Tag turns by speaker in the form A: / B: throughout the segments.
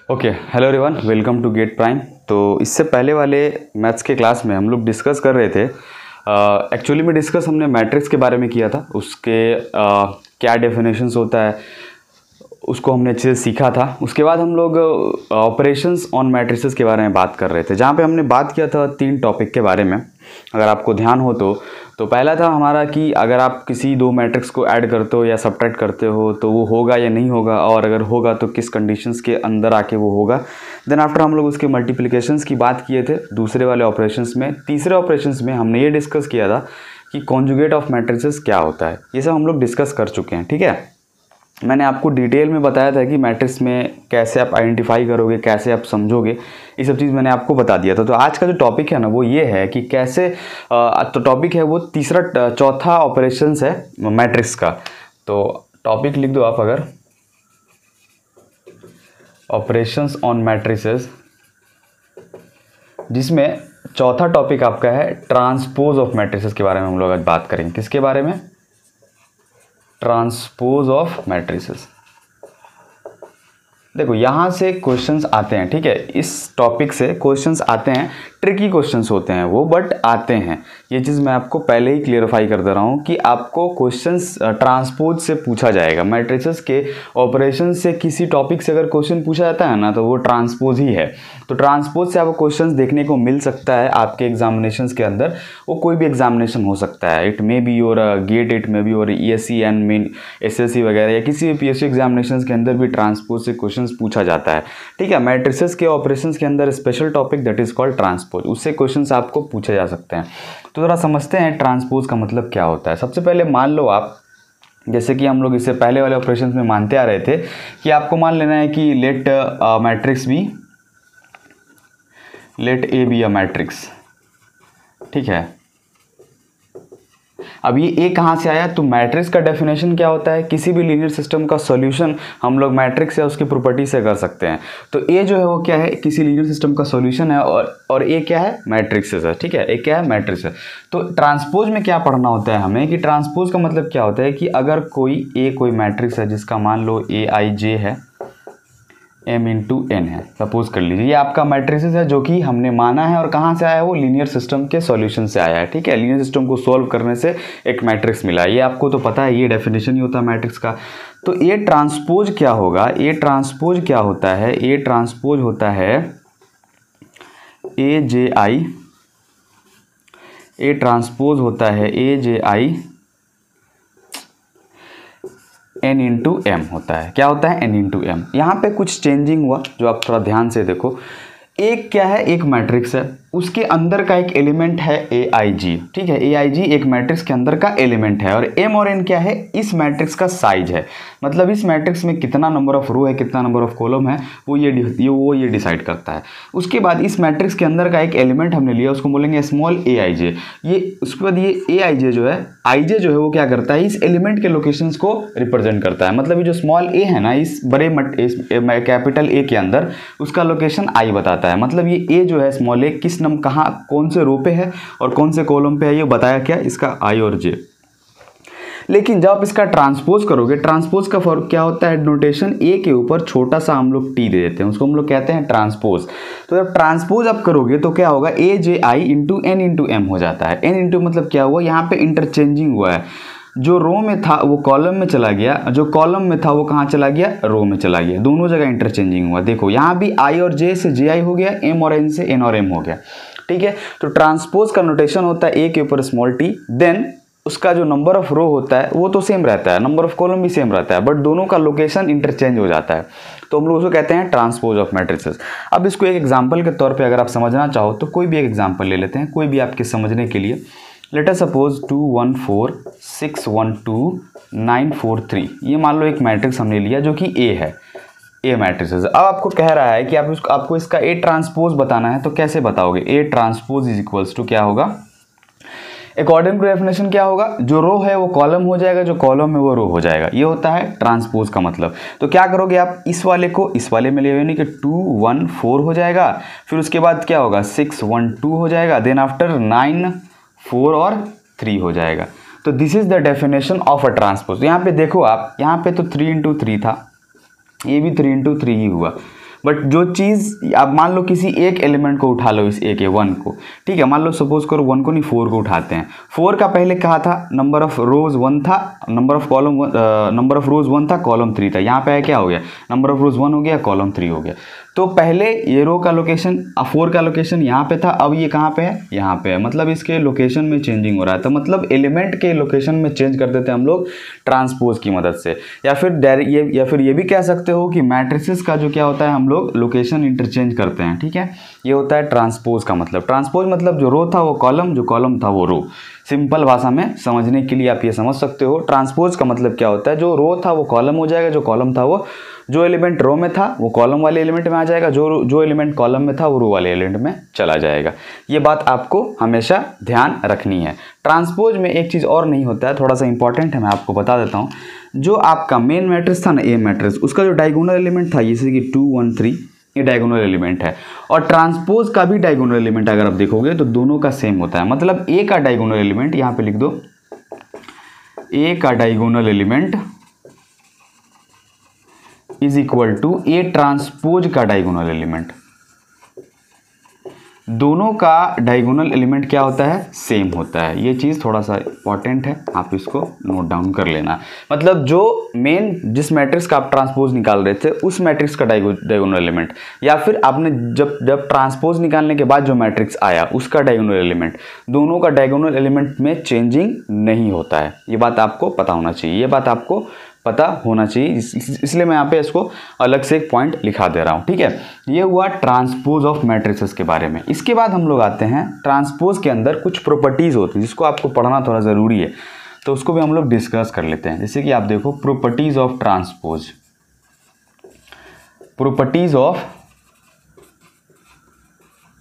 A: Okay, hello everyone, welcome to GATE prime. तो इससे पहले वाले मैथ्स के क्लास में हम लोग डिस्कस कर रहे थे। एक्चुअली में डिस्कस हमने मैट्रिक्स के बारे में किया था, उसके क्या डेफिनेशंस होता है उसको हमने अच्छे से सीखा था। उसके बाद हम लोग ऑपरेशंस ऑन मैट्रिसेस के बारे में बात कर रहे थे, जहाँ पे हमने बात किया था 3 टॉपिक के बारे में, अगर आपको ध्यान हो तो पहला था हमारा कि अगर आप किसी 2 मैट्रिक्स को ऐड करते हो या सब्ट्रैक्ट करते हो तो वो होगा या नहीं होगा, और अगर होगा तो किस कंडीशंस के अंदर आके वो होगा। देन आफ्टर हम लोग उसके मल्टीप्लिकेशंस की बात किए थे दूसरे वाले ऑपरेशंस में। तीसरे ऑपरेशंस में हमने ये डिस्कस किया था कि कॉन्जुगेट ऑफ मैट्रिसेस क्या होता है। ये सब हम लोग डिस्कस कर चुके हैं, ठीक है। मैंने आपको डिटेल में बताया था कि मैट्रिक्स में कैसे आप आइडेंटिफाई करोगे, कैसे आप समझोगे, ये सब चीज़ मैंने आपको बता दिया था। तो आज का जो टॉपिक है ना वो ये है कि कैसे तो टॉपिक है वो चौथा ऑपरेशंस है मैट्रिक्स का। तो टॉपिक लिख दो आप अगर, ऑपरेशंस ऑन मैट्रिसेस, जिसमें चौथा टॉपिक आपका है ट्रांसपोज ऑफ मैट्रिसेस के बारे में हम लोग आज बात करेंगे। किसके बारे में? Transpose of matrices. देखो यहाँ से क्वेश्चंस आते हैं, ठीक है। इस टॉपिक से क्वेश्चंस आते हैं, ट्रिकी क्वेश्चंस होते हैं वो, बट आते हैं। ये चीज़ मैं आपको पहले ही क्लियरफाई कर दे रहा हूँ कि आपको क्वेश्चंस ट्रांसपोज से पूछा जाएगा। मैट्रिसेस के ऑपरेशन से किसी टॉपिक से अगर क्वेश्चन पूछा जाता है ना तो वो ट्रांसपोज ही है। तो ट्रांसपोज से आपको क्वेश्चंस देखने को मिल सकता है आपके एग्जामिनेशंस के अंदर। वो कोई भी एग्जामिनेशन हो सकता है, it may be your GATE, it may be your ESE and main SSC वगैरह, या किसी भी PSC एग्जामिनेशंस के अंदर भी ट्रांसपोज से क्वेश्चन पूछा जाता है, ठीक है। मैट्रिसेस के ऑपरेशंस के अंदर special topic that is called transpose, उससे क्वेश्चंस आपको पूछे जा सकते हैं। तो ज़रा समझते हैं ट्रांसपोज का मतलब क्या होता है। सबसे पहले मान लो आप, जैसे कि हम लोग इससे पहले वाले ऑपरेशंस में मानते आ रहे थे कि आपको मान लेना है कि let matrix B, let A B a matrix, ठीक है। अब ये ए कहाँ से आया? तो मैट्रिक्स का डेफिनेशन क्या होता है? किसी भी लीनियर सिस्टम का सॉल्यूशन हम लोग मैट्रिक्स या उसकी प्रॉपर्टी से कर सकते हैं। तो ए जो है वो क्या है? किसी लीनियर सिस्टम का सॉल्यूशन है, और ए क्या है? मैट्रिक्स है, ठीक है। ए क्या है? मैट्रिक्स है। तो ट्रांसपोज में क्या पढ़ना होता है हमें कि ट्रांसपोज का मतलब क्या होता है कि अगर कोई मैट्रिक्स है जिसका मान लो AIJ है, M×N है, सपोज कर लीजिए, ये आपका मैट्रिसेस है जो कि हमने माना है, और कहाँ से आया है? वो लीनियर सिस्टम के सॉल्यूशन से आया है, ठीक है। लीनियर सिस्टम को सॉल्व करने से एक मैट्रिक्स मिला, ये आपको तो पता है, ये डेफिनेशन ही होता है मैट्रिक्स का। तो ए ट्रांसपोज क्या होगा? ए ट्रांसपोज क्या होता है? ए ट्रांसपोज होता है AJI, ए ट्रांसपोज होता है AJI N×M होता है। क्या होता है? N×M। यहाँ पे कुछ चेंजिंग हुआ जो आप थोड़ा ध्यान से देखो। एक क्या है? एक मैट्रिक्स है, उसके अंदर का एक एलिमेंट है AIG, ठीक है। AIG एक मैट्रिक्स के अंदर का एलिमेंट है, और M और N क्या है? इस मैट्रिक्स का साइज है, मतलब इस मैट्रिक्स में कितना नंबर ऑफ रो है, कितना नंबर ऑफ कॉलम है, वो ये डिसाइड करता है। उसके बाद इस मैट्रिक्स के अंदर का एक एलिमेंट हमने लिया, उसको बोलेंगे स्मॉल AIJ। ये उसके बाद ये AIJ जो है, IJ जो है वो क्या करता है? इस एलिमेंट के लोकेशंस को रिप्रेजेंट करता है। मतलब ये जो स्मॉल a है ना, इस बड़े कैपिटल A के अंदर उसका लोकेशन I बताता है। मतलब ये A जो है स्मॉल a किस कहाँ कौन से रो पे है और कौन से कॉलम पे है, ये बताया क्या? इसका I और J। लेकिन जब आप इसका ट्रांसपोज करोगे, ट्रांसपोज का फर्क क्या होता है? नोटेशन A के ऊपर छोटा सा हम लोग T दे देते हैं, उसको हम लोग कहते हैं ट्रांसपोज। तो जब ट्रांसपोज आप करोगे तो क्या होगा? AJI×N×M हो जाता है। N मतलब क्या हुआ? यहाँ पे इंटरचेंजिंग हुआ है, जो रो में था वो कॉलम में चला गया, जो कॉलम में था वो कहाँ चला गया? रो में चला गया। दोनों जगह इंटरचेंजिंग हुआ। देखो यहाँ भी I और J से JI हो गया, M और N से N और M हो गया, ठीक है। तो ट्रांसपोज का नोटेशन होता है A के ऊपर स्मॉल t, देन उसका जो नंबर ऑफ रो होता है वो तो सेम रहता है, नंबर ऑफ कॉलम भी सेम रहता है, बट दोनों का लोकेशन इंटरचेंज हो जाता है। तो हम लोग उसको कहते हैं ट्रांसपोज ऑफ मैट्रिसेस। अब इसको एक एग्जांपल के तौर पे अगर आप समझना चाहो तो कोई भी एक एग्जांपल ले लेते हैं, कोई भी आपके समझने के लिए। लेट अस सपोज 2 1 4 6 1 2 9 4 3, ये मान लो एक मैट्रिक्स हमने लिया जो कि A है, A मैट्रिसेस। अब आपको कह रहा है कि आपको इसका A ट्रांसपोज बताना है, तो कैसे बताओगे? A transpose is equals to क्या होगा? अकॉर्डिंग टू डेफिनेशन क्या होगा? जो रो है वो कॉलम हो जाएगा, जो कॉलम है वो रो हो जाएगा। ये होता है ट्रांसपोज का मतलब। तो क्या करोगे आप? इस वाले को इस वाले में ले, यानी कि 2 1 4 हो जाएगा, फिर उसके बाद क्या होगा? 6 1 2 हो जाएगा, देन आफ्टर 9 4 और 3 हो जाएगा। तो this is the definition of a transpose. यहाँ पे देखो आप, यहाँ पे तो 3 × 3 था, ये भी 3 × 3 ही हुआ। बट जो चीज़ आप मान लो किसी एक एलिमेंट को उठा लो, इस ए के 1 को, ठीक है, मान लो सपोज करो 1 को नहीं 4 को उठाते हैं। 4 का पहले कहा था नंबर ऑफ रोज 1 था, नंबर ऑफ रोज 1 था, कॉलम 3 था। यहाँ पे क्या हो गया, नंबर ऑफ रोज 1 हो गया, कॉलम 3 हो गया। तो पहले ये रो का लोकेशन 4 का लोकेशन यहाँ पे था, अब ये कहाँ पे है, यहाँ पे है। मतलब इसके लोकेशन में चेंजिंग हो रहा है। तो मतलब एलिमेंट के लोकेशन में चेंज कर देते हैं हम लोग ट्रांसपोज की मदद से। या फिर ये भी कह सकते हो कि मैट्रिसेस का जो क्या होता है, हम लोग लोकेशन इंटरचेंज करते हैं, ठीक है। ये होता है ट्रांसपोज का मतलब। ट्रांसपोज मतलब जो रो था वो कॉलम, जो कॉलम था वो रो। सिंपल भाषा में समझने के लिए आप ये समझ सकते हो, ट्रांसपोज का मतलब क्या होता है, जो रो था वो कॉलम हो जाएगा, जो कॉलम था वो, जो एलिमेंट रो में था वो कॉलम वाले एलिमेंट में आ जाएगा, जो एलिमेंट कॉलम में था वो रो वाले एलिमेंट में चला जाएगा। ये बात आपको हमेशा ध्यान रखनी है। ट्रांसपोज में एक चीज़ और नहीं होता है, थोड़ा सा इंपॉर्टेंट है, मैं आपको बता देता हूँ। जो आपका मेन मैट्रिक्स था ना, ए मैट्रिक्स, उसका जो डायगोनल एलिमेंट था, जैसे कि 2 1 3, ये डायगोनल एलिमेंट है। और ट्रांसपोज का भी डायगोनल एलिमेंट अगर आप देखोगे तो दोनों का सेम होता है। मतलब ए का डायगोनल एलिमेंट, यहाँ पे लिख दो, ए का diagonal element is equal to A transpose का डायगोनल एलिमेंट। दोनों का डायगोनल एलिमेंट क्या होता है, सेम होता है। ये चीज़ थोड़ा सा इंपॉर्टेंट है, आप इसको नोट डाउन कर लेना। मतलब जो मेन जिस मैट्रिक्स का आप ट्रांसपोज निकाल रहे थे उस मैट्रिक्स का डायगोनल एलिमेंट, या फिर आपने जब ट्रांसपोज निकालने के बाद जो मैट्रिक्स आया उसका डायगोनल एलिमेंट, दोनों का डायगोनल एलिमेंट में चेंजिंग नहीं होता है। ये बात आपको पता होना चाहिए, ये बात आपको पता होना चाहिए, इसलिए मैं यहाँ पे इसको अलग से एक पॉइंट लिखा दे रहा हूँ, ठीक है। ये हुआ ट्रांसपोज ऑफ मैट्रिसेस के बारे में। इसके बाद हम लोग आते हैं ट्रांसपोज के अंदर कुछ प्रॉपर्टीज़ होती हैं जिसको आपको पढ़ना थोड़ा ज़रूरी है, तो उसको भी हम लोग डिस्कस कर लेते हैं। जैसे कि आप देखो properties of transpose, properties of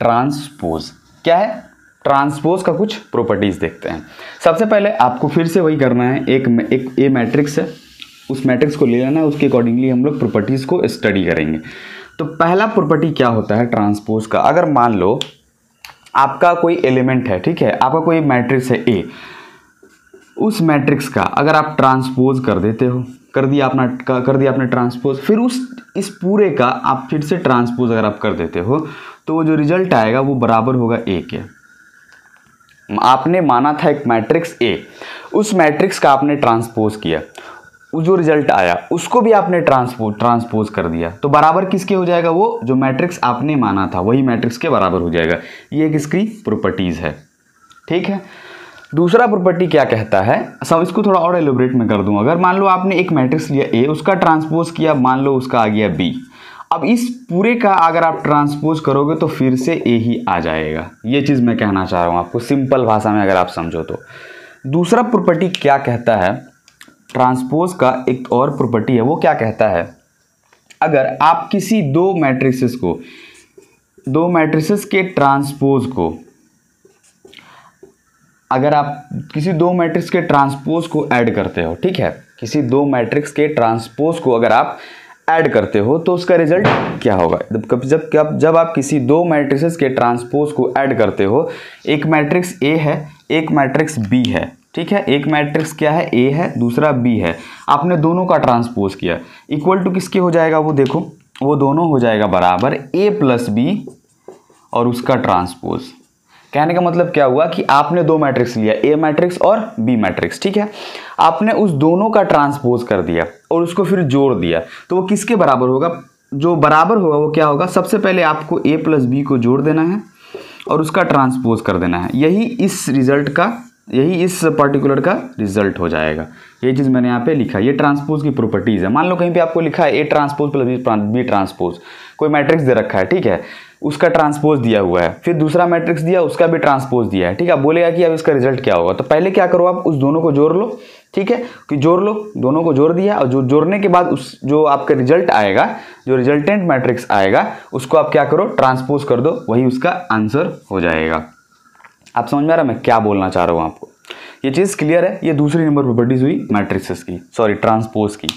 A: transpose क्या है, ट्रांसपोज का कुछ प्रॉपर्टीज़ देखते हैं। सबसे पहले आपको फिर से वही करना है, एक ए मैट्रिक्स है, उस मैट्रिक्स को ले लेना है, उसके अकॉर्डिंगली हम लोग प्रॉपर्टीज़ को स्टडी करेंगे। तो पहला प्रॉपर्टी क्या होता है ट्रांसपोज का, अगर मान लो आपका कोई एलिमेंट है, ठीक है, आपका कोई मैट्रिक्स है ए, उस मैट्रिक्स का अगर आप ट्रांसपोज कर देते हो, कर दिया आपने ट्रांसपोज, फिर इस पूरे का आप फिर से ट्रांसपोज अगर आप कर देते हो तो वो जो रिजल्ट आएगा वो बराबर होगा ए के। आपने माना था एक मैट्रिक्स ए, उस मैट्रिक्स का आपने ट्रांसपोज किया, जो रिजल्ट आया उसको भी आपने ट्रांसपोज कर दिया, तो बराबर किसके हो जाएगा, वो जो मैट्रिक्स आपने माना था वही मैट्रिक्स के बराबर हो जाएगा। ये किसकी प्रॉपर्टीज है, ठीक है। दूसरा प्रॉपर्टी क्या कहता है, सब इसको थोड़ा और एलोब्रेट में कर दूं। अगर मान लो आपने एक मैट्रिक्स लिया ए, उसका ट्रांसपोज किया, मान लो उसका आ गया बी, अब इस पूरे का अगर आप ट्रांसपोज करोगे तो फिर से ए ही आ जाएगा। ये चीज़ मैं कहना चाह रहा हूँ आपको सिंपल भाषा में अगर आप समझो तो। दूसरा प्रॉपर्टी क्या कहता है, ट्रांसपोज का एक और प्रॉपर्टी है, वो क्या कहता है, अगर आप किसी दो मैट्रिसेस के ट्रांसपोज को, अगर आप किसी दो मैट्रिक्स के ट्रांसपोज को ऐड करते हो, ठीक है, किसी दो मैट्रिक्स के ट्रांसपोज को अगर आप ऐड करते हो तो उसका रिजल्ट क्या होगा। जब आप किसी दो मैट्रिसेस के ट्रांसपोज को ऐड करते हो, एक मैट्रिक्स ए है, एक मैट्रिक्स बी है, ठीक है, एक मैट्रिक्स क्या है, ए है, दूसरा बी है, आपने दोनों का ट्रांसपोज किया, इक्वल टू किसके हो जाएगा, वो देखो, वो दोनों हो जाएगा बराबर ए प्लस बी और उसका ट्रांसपोज। कहने का मतलब क्या हुआ कि आपने दो मैट्रिक्स लिया, ए मैट्रिक्स और बी मैट्रिक्स, ठीक है, आपने उस दोनों का ट्रांसपोज कर दिया और उसको फिर जोड़ दिया, तो वो किसके बराबर होगा, जो बराबर होगा वो क्या होगा, सबसे पहले आपको ए प्लस बी को जोड़ देना है और उसका ट्रांसपोज कर देना है, यही इस पर्टिकुलर का रिजल्ट हो जाएगा। ये चीज़ मैंने यहाँ पे लिखा है, ये ट्रांसपोज की प्रॉपर्टीज़ है। मान लो कहीं पे आपको लिखा है A transpose plus B transpose, कोई मैट्रिक्स दे रखा है, ठीक है, उसका ट्रांसपोज दिया हुआ है, फिर दूसरा मैट्रिक्स दिया, उसका भी ट्रांसपोज दिया है, ठीक है। बोलेगा कि अब इसका रिजल्ट क्या होगा, तो पहले क्या करो, आप उस दोनों को जोड़ लो, ठीक है, कि जोड़ लो, दोनों को जोड़ दिया और जोड़ने के बाद उस जो आपका रिजल्ट आएगा, जो रिजल्टेंट मैट्रिक्स आएगा, उसको आप क्या करो, ट्रांसपोज कर दो, वही उसका आंसर हो जाएगा। आप समझ में आ रहा है मैं क्या बोलना चाह रहा हूँ आपको, ये चीज़ क्लियर है। ये दूसरी नंबर प्रॉपर्टीज हुई मैट्रिक्सेस की, सॉरी ट्रांसपोज की।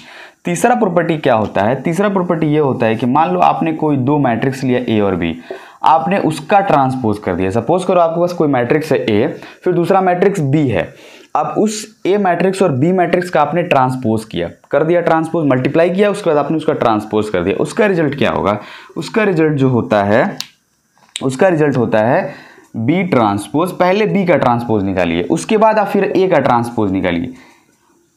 A: तीसरा प्रॉपर्टी क्या होता है, तीसरा प्रॉपर्टी ये होता है कि मान लो आपने कोई दो मैट्रिक्स लिया ए और बी, आपने उसका ट्रांसपोज कर दिया। सपोज करो आपके पास कोई मैट्रिक्स है ए, फिर दूसरा मैट्रिक्स बी है, अब उस ए मैट्रिक्स और बी मैट्रिक्स का आपने ट्रांसपोज किया, कर दिया ट्रांसपोज, मल्टीप्लाई किया, उसके बाद आपने उसका ट्रांसपोज कर दिया, उसका रिजल्ट क्या होगा? उसका रिजल्ट जो होता है, उसका रिजल्ट होता है बी ट्रांसपोज। पहले बी का ट्रांसपोज निकालिए, उसके बाद आप फिर ए का ट्रांसपोज निकालिए,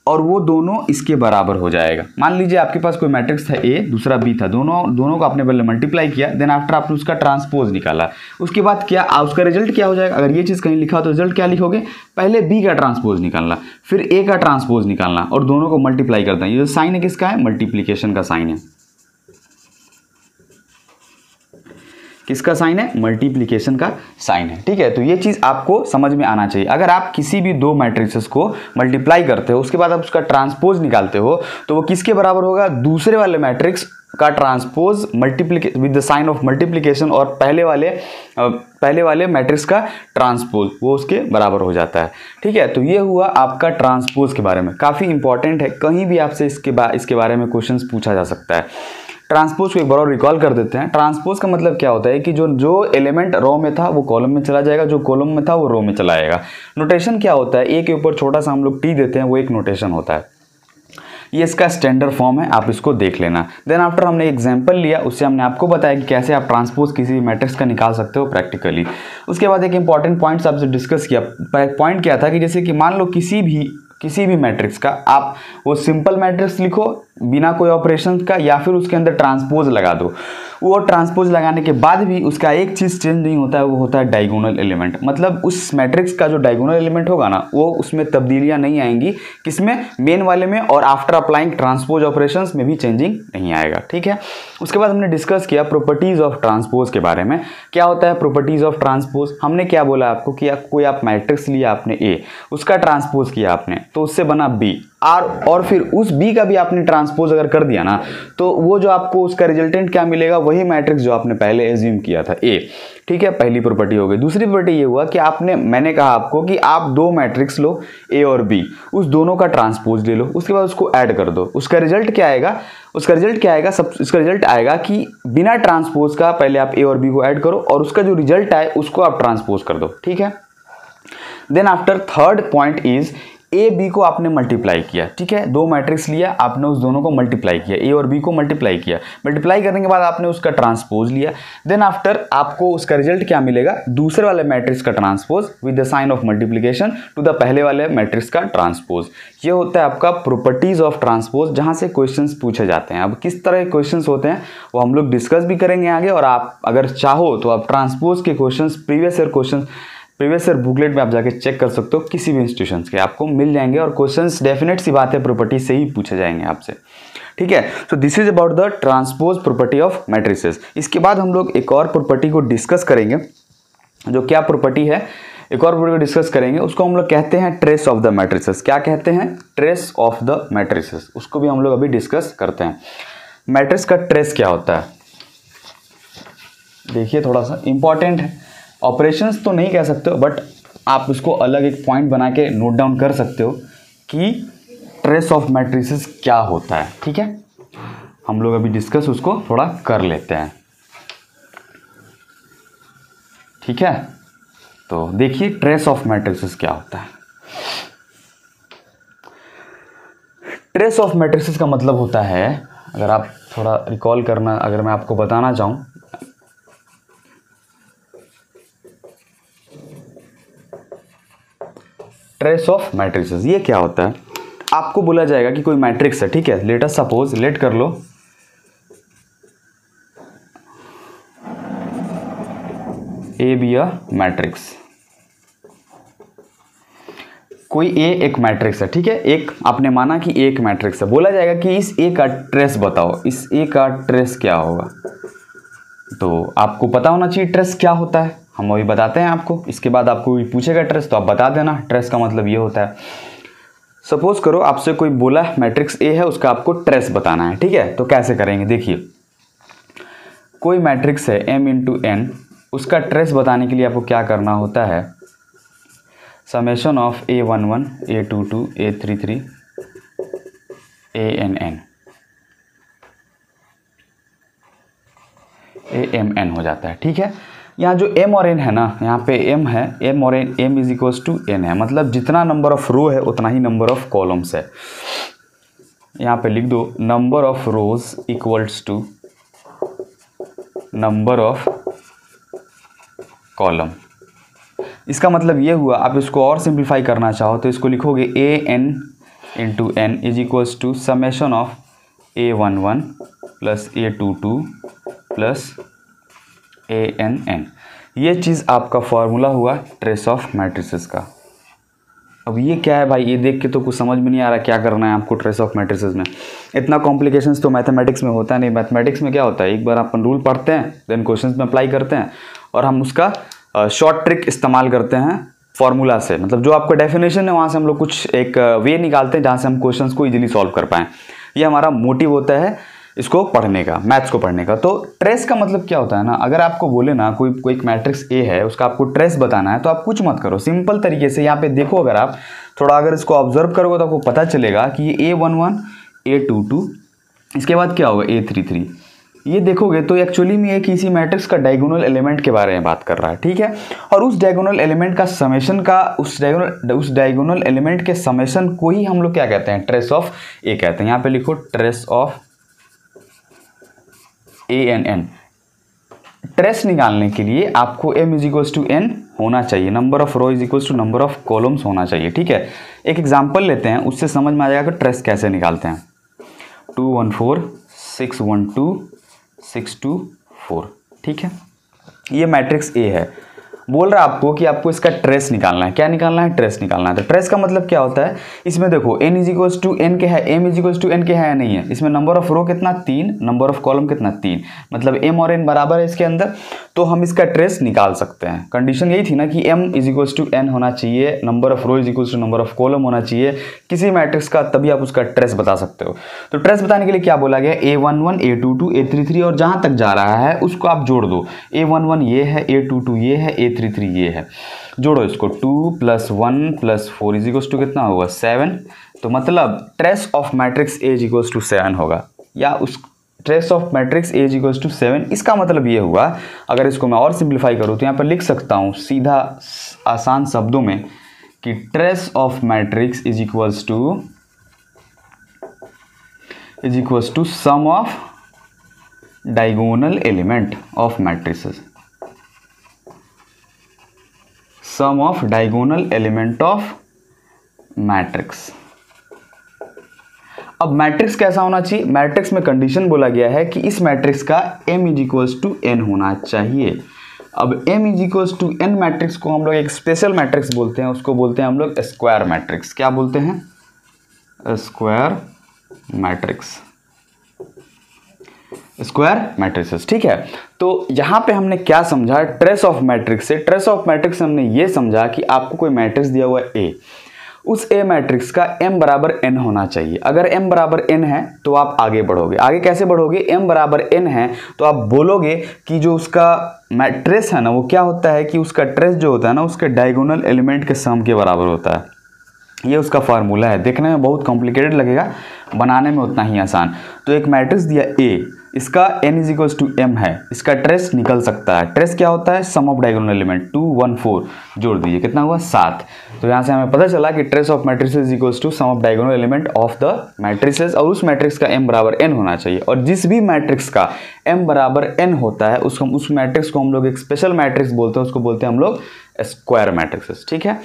A: और वो दोनों इसके बराबर हो जाएगा। मान लीजिए आपके पास कोई मैट्रिक्स था ए, दूसरा बी था, दोनों को आपने पहले मल्टीप्लाई किया, देन आफ्टर आपने उसका ट्रांसपोज निकाला, उसके बाद क्या उसका रिजल्ट क्या हो जाएगा? अगर ये चीज़ कहीं लिखा हो तो रिजल्ट क्या लिखोगे? पहले बी का ट्रांसपोज निकालना, फिर ए का ट्रांसपोज निकालना, और दोनों को मल्टीप्लाई करना। ये जो साइन है किसका है? मल्टीप्लीकेशन का साइन है। किसका साइन है? मल्टीप्लिकेशन का साइन है। ठीक है, तो ये चीज़ आपको समझ में आना चाहिए। अगर आप किसी भी दो मैट्रिक्सेस को मल्टीप्लाई करते हो, उसके बाद आप उसका ट्रांसपोज निकालते हो, तो वो किसके बराबर होगा? दूसरे वाले मैट्रिक्स का transpose multiplication with the sign of multiplication, और पहले वाले मैट्रिक्स का ट्रांसपोज वो उसके बराबर हो जाता है। ठीक है, तो ये हुआ आपका ट्रांसपोज के बारे में, काफ़ी इंपॉर्टेंट है, कहीं भी आपसे इसके बारे में क्वेश्चंस पूछा जा सकता है। ट्रांसपोज को एक बार और रिकॉल कर देते हैं। ट्रांसपोज का मतलब क्या होता है कि जो एलिमेंट रो में था वो कॉलम में चला जाएगा, जो कॉलम में था वो रो में चला आएगा। नोटेशन क्या होता है? ए के ऊपर छोटा सा हम लोग टी देते हैं, वो एक नोटेशन होता है। ये इसका स्टैंडर्ड फॉर्म है, आप इसको देख लेना। देन आफ्टर हमने एग्जांपल लिया, उससे हमने आपको बताया कि कैसे आप ट्रांसपोज किसी मैट्रिक्स का निकाल सकते हो प्रैक्टिकली। उसके बाद एक इंपॉर्टेंट पॉइंट्स आपसे डिस्कस किया। पॉइंट क्या था कि जैसे कि मान लो किसी भी मैट्रिक्स का आप वो सिंपल मैट्रिक्स लिखो बिना कोई ऑपरेशन का, या फिर उसके अंदर ट्रांसपोज लगा दो। वो ट्रांसपोज लगाने के बाद भी उसका एक चीज़ चेंज नहीं होता है, वो होता है डायगोनल एलिमेंट। मतलब उस मैट्रिक्स का जो डायगोनल एलिमेंट होगा ना, वो उसमें तब्दीलियां नहीं आएंगी। किसमें? मेन वाले में, और आफ्टर अप्लाइंग ट्रांसपोज ऑपरेशंस में भी चेंजिंग नहीं आएगा। ठीक है, उसके बाद हमने डिस्कस किया प्रॉपर्टीज ऑफ ट्रांसपोज के बारे में। क्या होता है प्रॉपर्टीज ऑफ ट्रांसपोज? हमने क्या बोला आपको कि कोई आप मैट्रिक्स लिया आपने ए, उसका ट्रांसपोज किया आपने, तो उससे बना बी, और फिर उस बी का भी आपने ट्रांसपोज अगर कर दिया ना, तो वो जो आपको उसका रिजल्टेंट क्या मिलेगा? वही मैट्रिक्स जो आपने पहले एज्यूम किया था ए। ठीक है, पहली प्रॉपर्टी हो गई। दूसरी प्रॉपर्टी ये हुआ कि मैंने कहा आपको कि आप दो मैट्रिक्स लो ए और बी, उस दोनों का ट्रांसपोज ले लो, उसके बाद उसको ऐड कर दो। उसका रिजल्ट क्या आएगा? उसका रिजल्ट आएगा कि बिना ट्रांसपोज का पहले आप ए और बी को ऐड करो, और उसका जो रिजल्ट आए उसको आप ट्रांसपोज कर दो। ठीक है, then after third point is A B को आपने मल्टीप्लाई किया। ठीक है, दो मैट्रिक्स लिया आपने, उस दोनों को मल्टीप्लाई किया, ए और बी को मल्टीप्लाई किया। मल्टीप्लाई करने के बाद आपने उसका ट्रांसपोज लिया। देन आफ्टर आपको उसका रिजल्ट क्या मिलेगा? दूसरे वाले मैट्रिक्स का transpose with the sign of multiplication to the पहले वाले मैट्रिक्स का ट्रांसपोज। ये होता है आपका प्रॉपर्टीज ऑफ ट्रांसपोज, जहां से क्वेश्चंस पूछे जाते हैं। अब किस तरह के क्वेश्चंस होते हैं वो हम लोग डिस्कस भी करेंगे आगे, और आप अगर चाहो तो आप ट्रांसपोज के क्वेश्चंस प्रीवियस ईयर बुकलेट में आप जाके चेक कर सकते हो, किसी भी इंस्टीट्यूशंस के आपको मिल जाएंगे, और क्वेश्चंस डेफिनेट सी बात है प्रॉपर्टी से ही पूछे जाएंगे आपसे। ठीक है, तो this is about the transpose property of matrices. इसके बाद हम लोग एक और प्रॉपर्टी को डिस्कस करेंगे, जो क्या प्रॉपर्टी है, एक और प्रॉपर्टी को डिस्कस करेंगे, उसको हम लोग कहते हैं ट्रेस ऑफ द मैट्रिसेस। क्या कहते हैं? Trace of the matrices. उसको भी हम लोग अभी डिस्कस करते हैं। मैट्रिक्स का ट्रेस क्या होता है? देखिए, थोड़ा सा इंपॉर्टेंट है। ऑपरेशंस तो नहीं कह सकते हो, बट आप उसको अलग एक पॉइंट बना के नोट डाउन कर सकते हो कि ट्रेस ऑफ मैट्रिसेस क्या होता है। ठीक है, हम लोग अभी डिस्कस उसको थोड़ा कर लेते हैं। ठीक है, तो देखिए ट्रेस ऑफ मैट्रिसेस क्या होता है। ट्रेस ऑफ मैट्रिसेस का मतलब होता है, अगर आप थोड़ा रिकॉल करना, अगर मैं आपको बताना चाहूं, ट्रेस ऑफ मैट्रिसेस ये क्या होता है? आपको बोला जाएगा कि कोई मैट्रिक्स है। ठीक है, लेट अस सपोज, लेट कर लो ए बी अ मैट्रिक्स। कोई ए एक मैट्रिक्स है। ठीक है, एक आपने माना कि एक मैट्रिक्स है, बोला जाएगा कि इस ए का ट्रेस बताओ, इस ए का ट्रेस क्या होगा। तो आपको पता होना चाहिए ट्रेस क्या होता है, हम वही बताते हैं आपको। इसके बाद आपको पूछेगा ट्रेस, तो आप बता देना ट्रेस का मतलब ये होता है। सपोज करो आपसे कोई बोला मैट्रिक्स ए है, उसका आपको ट्रेस बताना है। ठीक है, तो कैसे करेंगे? देखिए, कोई मैट्रिक्स है m इंटू n, उसका ट्रेस बताने के लिए आपको क्या करना होता है? Summation of a11 a22 a33 amn हो जाता है। ठीक है, यहाँ जो m और n है ना, यहाँ पे m है, m और n, m is equals to n है, मतलब जितना नंबर ऑफ रो है उतना ही नंबर ऑफ कॉलम्स है। यहाँ पे लिख दो number of rows equals to number of column. इसका मतलब ये हुआ, आप इसको और सिंप्लीफाई करना चाहो तो इसको लिखोगे an into n is equals to summation of a11 plus a22 plus ANN। ये चीज़ आपका फॉर्मूला हुआ ट्रेस ऑफ मैट्रिसेस का। अब ये क्या है भाई, ये देख के तो कुछ समझ में नहीं आ रहा क्या करना है आपको ट्रेस ऑफ मैट्रिसेस में। इतना कॉम्प्लिकेशंस तो मैथमेटिक्स में होता नहीं। मैथमेटिक्स में क्या होता है, एक बार अपन रूल पढ़ते हैं, देन क्वेश्चंस में अप्लाई करते हैं और हम उसका शॉर्ट ट्रिक इस्तेमाल करते हैं फॉर्मूला से। मतलब जो आपका डेफिनेशन है वहाँ से हम लोग कुछ एक वे निकालते हैं जहाँ से हम क्वेश्चंस को ईजिली सॉल्व कर पाएँ। ये हमारा मोटिव होता है इसको पढ़ने का, मैथ्स को पढ़ने का। तो ट्रेस का मतलब क्या होता है ना, अगर आपको बोले ना कोई एक मैट्रिक्स ए है, उसका आपको ट्रेस बताना है तो आप कुछ मत करो, सिंपल तरीके से यहाँ पे देखो, अगर आप थोड़ा अगर इसको ऑब्जर्व करोगे तो आपको पता चलेगा कि ये A11 A22 इसके बाद क्या होगा A33। ये देखोगे तो एक्चुअली में ये किसी मैट्रिक्स का डायगोनल एलिमेंट के बारे में बात कर रहा है, ठीक है। और उस डायगोनल एलिमेंट का समेशन का उस डायगोनल एलिमेंट के समेशन को ही हम लोग क्या कहते हैं, ट्रेस ऑफ ए कहते हैं। यहाँ पे लिखो ट्रेस ऑफ ANN। ट्रेस निकालने के लिए आपको m is equals to n होना चाहिए, number of row is equals to number of columns होना चाहिए, ठीक है। एक एग्जांपल लेते हैं, उससे समझ में आ जाएगा कि ट्रेस कैसे निकालते हैं। 214 612 624, ठीक है। ये मैट्रिक्स A है, बोल रहा है आपको कि आपको इसका ट्रेस निकालना है। क्या निकालना है, ट्रेस निकालना है। तो ट्रेस का मतलब क्या होता है, इसमें देखो n is equals to n के है, m is equals to n के है या नहीं है। इसमें नंबर ऑफ रो कितना 3, नंबर ऑफ कॉलम कितना 3, मतलब m और n बराबर है इसके अंदर, तो हम इसका ट्रेस निकाल सकते हैं। कंडीशन यही थी ना कि m is equals to n होना चाहिए, number of row is equals to number of column होना चाहिए किसी मैट्रिक्स का, तभी आप उसका ट्रेस बता सकते हो। तो ट्रेस बताने के लिए क्या बोला गया, A11 A22 A33 और जहां तक जा रहा है उसको आप जोड़ दो। A11 ये है, A22 ये है, A33 ये है, जोड़ो इसको। 2 + 1 + 4 इज इक्वल्स टू कितना होगा 7। तो मतलब trace of matrix A is equals to 7 होगा, या उस trace of matrix A is equals to 7। इसका मतलब ये हुआ, अगर इसको मैं और सिंप्लीफाई करूँ तो यहाँ पर लिख सकता हूँ सीधा आसान शब्दों में कि trace of matrix is equals to sum of diagonal element of matrices, sum of diagonal element of matrix. अब मैट्रिक्स कैसा होना चाहिए, मैट्रिक्स में कंडीशन बोला गया है कि इस मैट्रिक्स का m is equals to n होना चाहिए। अब m is equals to n matrix को हम लोग एक स्पेशल मैट्रिक्स बोलते हैं, उसको बोलते हैं हम लोग स्क्वायर मैट्रिक्स। क्या बोलते हैं, स्क्वायर मैट्रिक्स, स्क्वायर मैट्रिसेस, ठीक है। तो यहाँ पे हमने क्या समझा ट्रेस ऑफ मैट्रिक्स से, ट्रेस ऑफ मैट्रिक्स से हमने ये समझा कि आपको कोई मैट्रिक्स दिया हुआ है A, उस A मैट्रिक्स का m बराबर n होना चाहिए। अगर m बराबर n है तो आप आगे बढ़ोगे। आगे कैसे बढ़ोगे, m बराबर n है तो आप बोलोगे कि जो उसका मैट्रिक्स है ना वो क्या होता है कि उसका ट्रेस जो होता है ना उसके डायगोनल एलिमेंट के सम के बराबर होता है। ये उसका फार्मूला है, देखने में बहुत कॉम्प्लिकेटेड लगेगा, बनाने में उतना ही आसान। तो एक मैट्रिक्स दिया A, इसका n is equals to m है, इसका ट्रेस निकल सकता है। ट्रेस क्या होता है, सम ऑफ डायगोनल एलिमेंट। 2 1 4 जोड़ दीजिए, कितना हुआ 7। तो यहाँ से हमें पता चला कि trace of matrices is equals to sum of diagonal element of the matrices, और उस मैट्रिक्स का m बराबर n होना चाहिए। और जिस भी मैट्रिक्स का m बराबर n होता है उस मैट्रिक्स को हम लोग एक स्पेशल मैट्रिक्स बोलते हैं, उसको बोलते हैं हम लोग स्क्वायर मैट्रिसेस, ठीक है।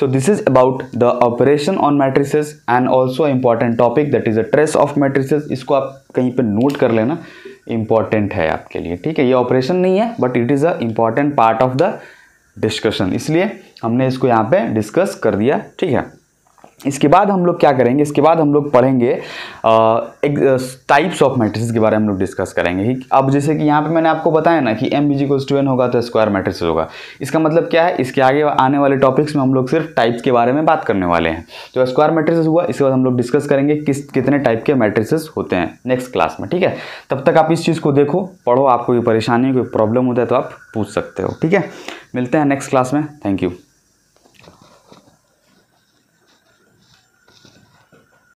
A: So this is about the operation on matrices and also important topic that is a trace of matrices. इसको आप कहीं पे नोट कर लेना, इंपॉर्टेंट है आपके लिए, ठीक है। ये ऑपरेशन नहीं है but it is a important part of the discussion, इसलिए हमने इसको यहाँ पे डिस्कस कर दिया, ठीक है। इसके बाद हम लोग क्या करेंगे, इसके बाद हम लोग पढ़ेंगे टाइप्स ऑफ मैट्रिसेस के बारे में हम लोग डिस्कस करेंगे। अब जैसे कि यहाँ पे मैंने आपको बताया ना कि m is equals to n होगा तो स्क्वायर मैट्रिक्स होगा। इसका मतलब क्या है, इसके आगे आने वाले टॉपिक्स में हम लोग सिर्फ टाइप्स के बारे में बात करने वाले हैं। तो स्क्वायर मैट्रिसेस हुआ, इसके बाद हम लोग डिस्कस करेंगे कितने टाइप के मैट्रिसेस होते हैं नेक्स्ट क्लास में, ठीक है। तब तक आप इस चीज़ को देखो, पढ़ो, आपको कोई परेशानी कोई प्रॉब्लम होता है तो आप पूछ सकते हो, ठीक है। मिलते हैं नेक्स्ट क्लास में, थैंक यू।